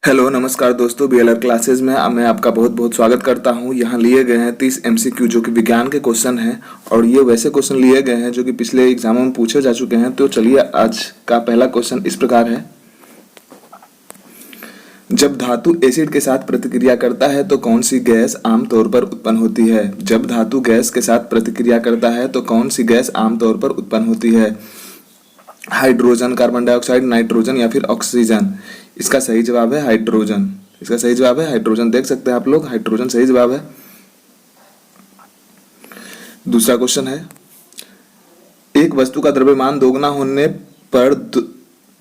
Hello नमस्कार दोस्तों, BLR classes में मैं आपका बहुत बहुत स्वागत करता हूं। यहाँ लिए गए हैं 30 एमसीक्यू जो कि विज्ञान के क्वेश्चन हैं और ये वैसे क्वेश्चन लिए गए हैं जो कि पिछले एग्जामों में पूछे जा चुके हैं। तो चलिए, आज का पहला क्वेश्चन इस प्रकार है। जब धातु एसिड के साथ प्रतिक्रिया करता है तो कौन सी गैस आमतौर पर उत्पन्न होती है? जब धातु गैस के साथ प्रतिक्रिया करता है तो कौन सी गैस आमतौर पर उत्पन्न होती है? हाइड्रोजन, कार्बन डाइऑक्साइड, नाइट्रोजन या फिर ऑक्सीजन? इसका सही जवाब है हाइड्रोजन। इसका सही जवाब है हाइड्रोजन। देख सकते हैं आप लोग, हाइड्रोजन सही जवाब है। दूसरा क्वेश्चन है, एक वस्तु का द्रव्यमान दोगुना होने पर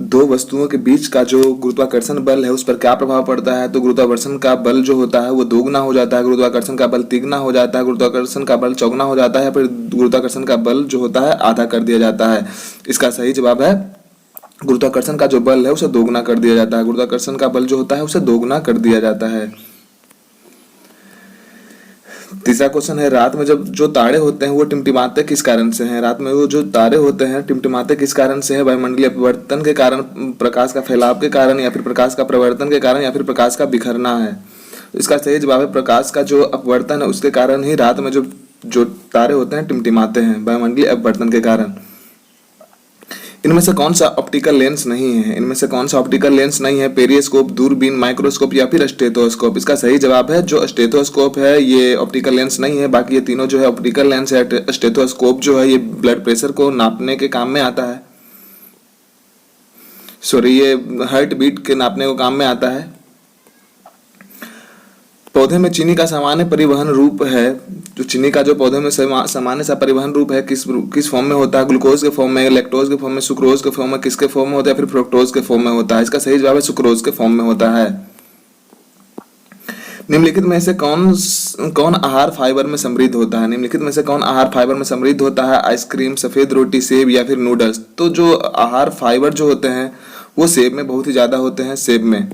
दो वस्तुओं के बीच का जो गुरुत्वाकर्षण बल है उस पर क्या प्रभाव पड़ता है? तो गुरुत्वाकर्षण का बल जो होता है वो दोगुना हो जाता है, गुरुत्वाकर्षण का बल तिगुना हो जाता है, गुरुत्वाकर्षण का बल चौगुना हो जाता है, फिर गुरुत्वाकर्षण का बल जो होता है आधा कर दिया जाता है। इसका सही जवाब है गुरुत्वाकर्षण का जो बल है उसे दोगुना कर दिया जाता है। गुरुत्वाकर्षण का बल जो होता है उसे दोगुना कर दिया जाता है। तीसरा क्वेश्चन है, रात में जब जो तारे होते हैं वो टिमटिमाते किस कारण से हैं? रात में वो जो तारे होते हैं टिमटिमाते किस कारण से हैं? वायुमंडलीय अपवर्तन के कारण, प्रकाश का फैलाव के कारण, या फिर प्रकाश का प्रवर्तन के कारण, या फिर प्रकाश का बिखरना है? इसका सही जवाब है प्रकाश का जो अपवर्तन है उसके कारण ही रात में जो तारे होते हैं टिमटिमाते हैं, वायुमंडलीय अपवर्तन के कारण। इनमें से कौन सा ऑप्टिकल लेंस नहीं है? इनमें से कौन सा ऑप्टिकल लेंस नहीं है? पेरिस्कोप, दूरबीन, माइक्रोस्कोप या फिर स्टेथोस्कोप? इसका सही जवाब है जो स्टेथोस्कोप है ये ऑप्टिकल लेंस नहीं है। बाकी ये तीनों जो है ऑप्टिकल लेंस है। स्टेथोस्कोप जो है ये ब्लड प्रेशर को नापने के काम में आता है। सॉरी, ये हार्ट बीट के नापने को काम में आता है। पौधे में चीनी का सामान्य परिवहन रूप है, जो चीनी का जो पौधे में सामान्य सा परिवहन रूप है किस फॉर्म में होता है? ग्लूकोज के फॉर्म में, लैक्टोज के फॉर्म में, सुक्रोज के फॉर्म में, किसके फॉर्म में होता है? फिर फ्रुक्टोज के फॉर्म में होता है। इसका सही जवाब है सुक्रोज के फॉर्म में होता है। निम्नलिखित में से कौन आहार फाइबर में समृद्ध होता है? निम्नलिखित में से कौन आहार फाइबर में समृद्ध होता है? आइसक्रीम, सफेद रोटी, सेब या फिर नूडल्स? तो जो आहार फाइबर जो होते हैं वो सेब में बहुत ही ज्यादा होते हैं। सेब में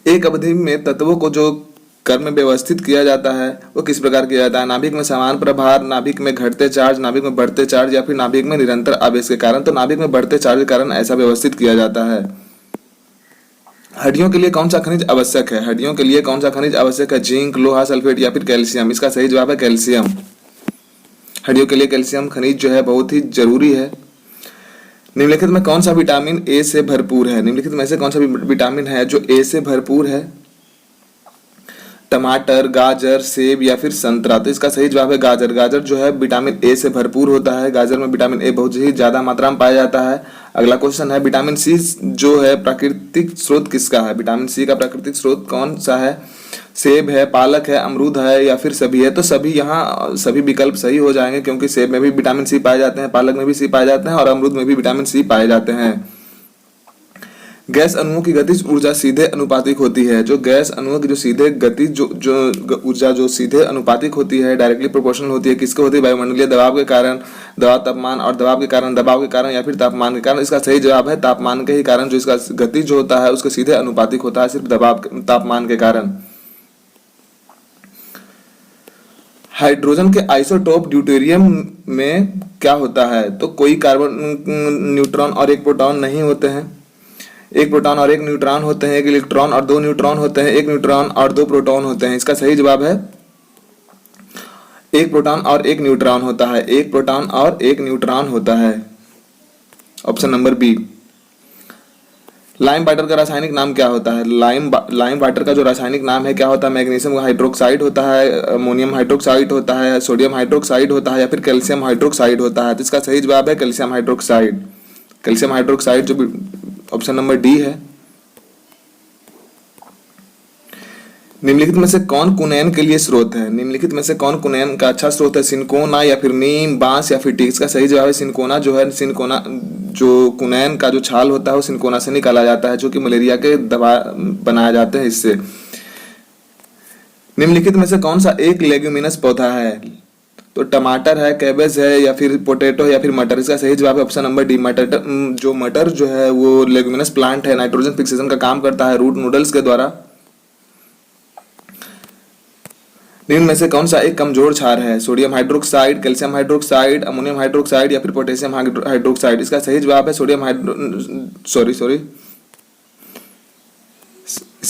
एक अवधि में तत्वों को जो क्रम में व्यवस्थित किया जाता है वो किस प्रकार किया जाता है? नाभिक में समान प्रभार, नाभिक में घटते चार्ज, नाभिक में बढ़ते चार्ज या फिर नाभिक में निरंतर आवेश के कारण? तो नाभिक में बढ़ते चार्ज के कारण ऐसा व्यवस्थित किया जाता है। हड्डियों के लिए कौन सा खनिज आवश्यक है? हड्डियों के लिए कौन सा खनिज आवश्यक है? जिंक, लोहा, सल्फेट या फिर कैल्शियम? इसका सही जवाब है कैल्शियम। हड्डियों के लिए कैल्शियम खनिज जो है बहुत ही जरूरी है। निम्नलिखित में कौन सा विटामिन ए से भरपूर है? निम्नलिखित में से कौन सा विटामिन है जो ए से भरपूर है? टमाटर, गाजर, सेब या फिर संतरा? तो इसका सही जवाब है गाजर। गाजर जो है विटामिन ए से भरपूर होता है। गाजर में विटामिन ए बहुत ही ज्यादा मात्रा में पाया जाता है। अगला क्वेश्चन है, विटामिन सी जो है प्राकृतिक स्रोत किसका है? विटामिन सी का प्राकृतिक स्रोत कौन सा है? सेब है, पालक है, अमरूद है या फिर सभी है? तो सभी, यहाँ सभी विकल्प सही हो जाएंगे क्योंकि सेब में भी विटामिन सी पाए जाते हैं, पालक में भी सी पाए जाते हैं और अमरूद में भी विटामिन सी पाए जाते हैं। गैस अणुओं की गतिज ऊर्जा सीधे अनुपातिक होती है। जो गैस अणुओं की जो सीधे गति जो ऊर्जा जो सीधे अनुपातिक होती है, डायरेक्टली प्रोपोर्शनल होती है, किसके होती है? वायुमंडलीय दबाव के कारण, दबाव तापमान और दबाव के कारण या फिर तापमान के कारण? इसका सही जवाब है तापमान के ही कारण। जो इसका गति जो होता है उसके सीधे अनुपातिक होता है, सिर्फ दबाव तापमान के कारण। हाइड्रोजन के आइसोटोप ड्यूटेरियम में क्या होता है? तो कोई कार्बन, न्यूट्रॉन और एक प्रोटॉन नहीं होते हैं। एक प्रोटॉन और एक न्यूट्रॉन होते हैं। एक इलेक्ट्रॉन और दो न्यूट्रॉन होते हैं। एक न्यूट्रॉन और दो प्रोटॉन होते हैं। इसका सही जवाब है एक प्रोटॉन और एक न्यूट्रॉन होता है। एक प्रोटॉन और एक न्यूट्रॉन होता है। Option number B. Lime water का रासायनिक नाम क्या होता है? लाइम वाटर का जो रासायनिक नाम है क्या होता है? मैग्नीशियम हाइड्रोक्साइड होता है, अमोनियम हाइड्रोक्साइड होता है, सोडियम हाइड्रोक्साइड होता है या फिर कैल्शियम हाइड्रोक्साइड होता है? तो इसका सही जवाब है कैल्शियम हाइड्रोक्साइड। कैल्शियम हाइड्रोक्साइड जो ऑप्शन नंबर डी है। निम्नलिखित में से कौन कुनैन के लिए स्रोत है? निम्नलिखित में से कौन कुनैन का अच्छा स्रोत है? सिनकोना या फिर नीम, बांस या फिर टीक? इसका सही जवाब है सिनकोना। जो है सिनकोना, जो कुनैन का जो छाल होता है वो सिनकोना से निकाला जाता है, जो कि मलेरिया के दवा बनाए जाते हैं इससे। निम्नलिखित में से कौन सा एक लेग्यूमिनस पौधा है? तो टमाटर है, कैबेज है या फिर पोटैटो या फिर मटर? इसका सही जवाब है ऑप्शन नंबर डी, मटर। जो मटर जो है वो लेग्यूमिनस प्लांट है, नाइट्रोजन फिक्सेशन का काम करता है रूट नूडल्स के द्वारा। निम्न में से कौन सा एक कमजोर क्षार है? Sodium hydroxide, calcium hydroxide, ammonium hydroxide या फिर पोटेशियम हाइड्रोक्साइड? इसका सही जवाब है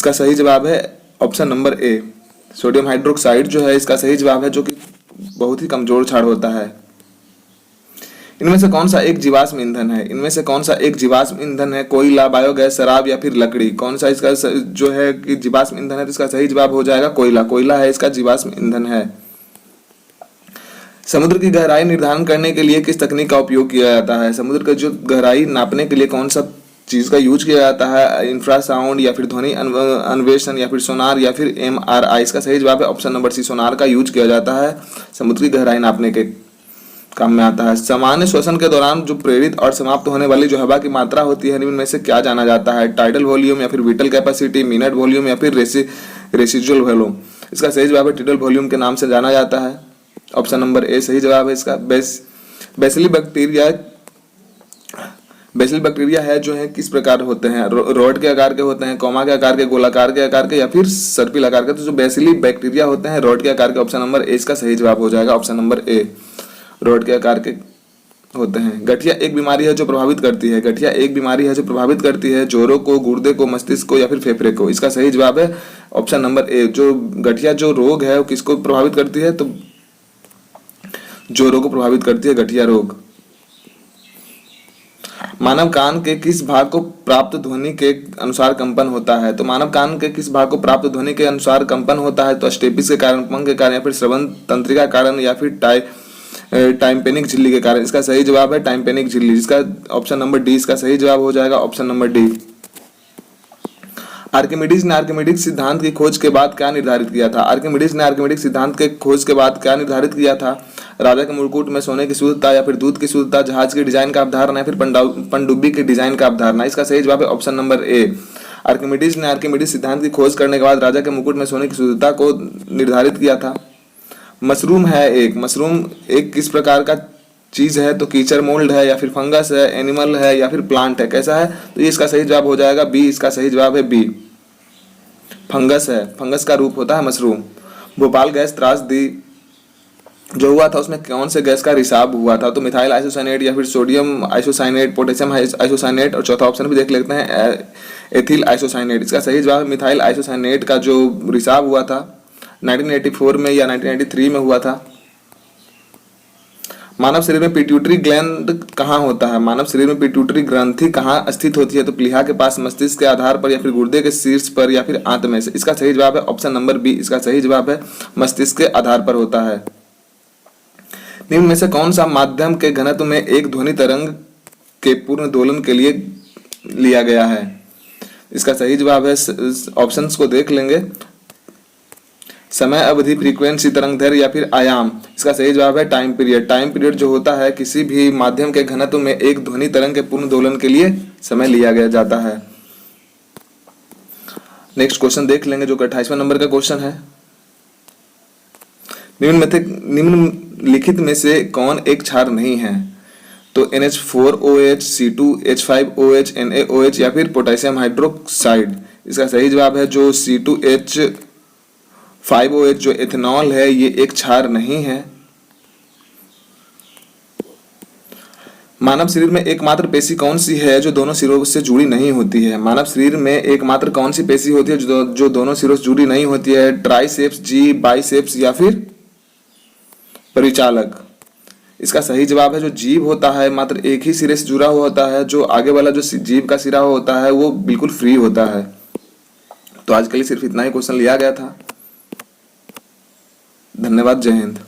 इसका सही जवाब है option number A, sodium hydroxide जो है इसका सही जवाब है, जो कि बहुत ही कमजोर क्षार होता है। इनमें से कौन सा एक जीवाश्म ईंधन है? इनमें से कौन सा एक जीवाश्म ईंधन है? कोयला, बायोगैस, शराब या फिर लकड़ी? कौन सा इसका जो है कि जीवाश्म ईंधन है, तो इसका सही जवाब हो जाएगा कोयला। कोयला है इसका जीवाश्म ईंधन है। समुद्र की गहराई निर्धारण करने के लिए किस तकनीक का उपयोग किया जाता है? समुद्र की जो गहराई नापने के लिए कौन सा चीज का यूज किया जाता है? इंफ्रासाउंड या फिर ध्वनि अन्वेषण या फिर सोनार या फिर MRI? इसका सही जवाब है ऑप्शन नंबर सी, सोनार का यूज किया जाता है, समुद्र की गहराई नापने के काम में आता है। सामान्य श्वसन के दौरान जो प्रेरित और समाप्त होने वाली जो हवा की मात्रा होती है, इनमें से क्या जाना जाता है? टाइडल वॉल्यूम या फिर विटल कैपेसिटी, मिनट वॉल्यूम या फिर रेसिजुअल वॉल्यूम? इसका सही जवाब है टाइडल वॉल्यूम के नाम से जाना जाता है, ऑप्शन नंबर ए सही जवाब है इसका। बेसिल बैक्टीरिया है जो है किस प्रकार होते हैं? रॉड के आकार के होते हैं, कॉमा के आकार के, गोलाकार के आकार के या फिर सर्पिल आकार के? तो जो बेसिली बैक्टीरिया होते हैं रॉड के आकार के, ऑप्शन नंबर ए इसका सही जवाब हो जाएगा, ऑप्शन नंबर ए, रॉड के आकार के होते हैं। गठिया एक बीमारी है जो प्रभावित करती है। गठिया एक बीमारी है जो प्रभावित करती है जोड़ों को, गुर्दे को, मस्तिष्क को या फिर फेफड़े को? इसका सही जवाब है ऑप्शन नंबर ए, जो गठिया जो रोग है वो किसको प्रभावित करती है? तो जोड़ों को प्रभावित करती है गठिया रोग। मानव कान के किस भाग को प्राप्त ध्वनि के अनुसार कंपन होता है? तो मानव कान के किस भाग को प्राप्त ध्वनि के अनुसार कंपन होता है? तो स्टेपिस के कारण, पंख के कारण या फिर श्रवण तंत्रिका कारण या फिर टाइम्पेनिक झिल्ली के कारण? इसका सही जवाब है टाइम्पेनिक झिल्ली, जिसका ऑप्शन नंबर डी इसका सही जवाब हो जाएगा, ऑप्शन नंबर डी। आर्किमिडीज ने आर्किमिडीज सिद्धांत की खोज के बाद क्या निर्धारित किया था? आर्किमिडीज ने आर्किमिडीज सिद्धांत के खोज के बाद क्या निर्धारित किया था? राजा के मुकुट में सोने की शुद्धता या फिर दूध की शुद्धता, जहाज की डिजाइन का अवधारणा या फिर पनडुब्बी की डिजाइन का अवधारणा? इसका सही जवाब है ऑप्शन नंबर ए, आर्किमिडीज ने आर्किमिडीज सिद्धांत की खोज करने के बाद राजा के मुकुट में सोने की शुद्धता को निर्धारित किया था। मशरूम है एक, मशरूम एक किस प्रकार का चीज है? तो कीचड़ मोल्ड है या फिर फंगस है, एनिमल है या फिर प्लांट है? कैसा है? तो ये इसका सही जवाब हो जाएगा बी, इसका सही जवाब है बी, फंगस है, फंगस का रूप होता है मशरूम। भोपाल गैस त्रासदी जो हुआ था उसमें कौन से गैस का रिसाव हुआ था? तो मिथाइल आइसोसाइनेट या फिर सोडियम आइसोसाइनेट, पोटेशियम आइसोसाइनेट, और चौथा ऑप्शन भी देख लेते हैं एथिल आइसोसाइनेट। इसका सही जवाब है मिथाइल आइसोसाइनेट का जो रिसाव हुआ था 1984 में या 1993 में हुआ था। मानव शरीर में पिट्यूटरी ग्लैंड कहाँ होता है? मानव शरीर में पिट्यूटरी ग्रंथि कहाँ स्थित होती है? तो प्लीहा के पास, मस्तिष्क के आधार पर या फिर गुर्दे के शीर्ष पर या फिर आंत में से? इसका सही जवाब है ऑप्शन नंबर बी, इसका सही जवाब है मस्तिष्क के आधार पर होता है। निम्न में से कौन सा माध्यम के घनत्व में एक ध्वनि तरंग के पूर्ण दोलन के लिए लिया गया है? इसका सही जवाब है, ऑप्शंस को देख लेंगे, समय अवधि, फ्रीक्वेंसी, तरंग दैर्घ्य या फिर आयाम? इसका सही जवाब है टाइम पीरियड। टाइम पीरियड जो होता है किसी भी माध्यम के घनत्व में एक ध्वनि तरंग के पूर्ण दोलन के लिए समय लिया गया जाता है। नेक्स्ट क्वेश्चन देख लेंगे जो कि 28वां नंबर का क्वेश्चन है। निम्नलिखित में से कौन एक क्षार नहीं है? तो NH4OH, C2H5OH, NaOH या फिर पोटेशियम हाइड्रोक्साइड? इसका सही जवाब है जो C2H5OH जो एथेनॉल है, ये एक क्षार नहीं है। मानव शरीर में एकमात्र पेशी कौन सी है जो दोनों सिरों से जुड़ी नहीं होती है? मानव शरीर में एकमात्र कौन सी पेशी होती है जो दोनों सिरों से जुड़ी नहीं होती है? ट्राइसेप्स, जी, बाइसेप्स या फिर परिचालक? इसका सही जवाब है जो जीभ होता है मात्र एक ही सिरे से जुड़ा हुआ होता है, जो आगे वाला जो जीभ का सिरा होता है वो बिल्कुल फ्री होता है। तो आज के लिए सिर्फ इतना ही क्वेश्चन लिया गया था। धन्यवाद, जय हिंद।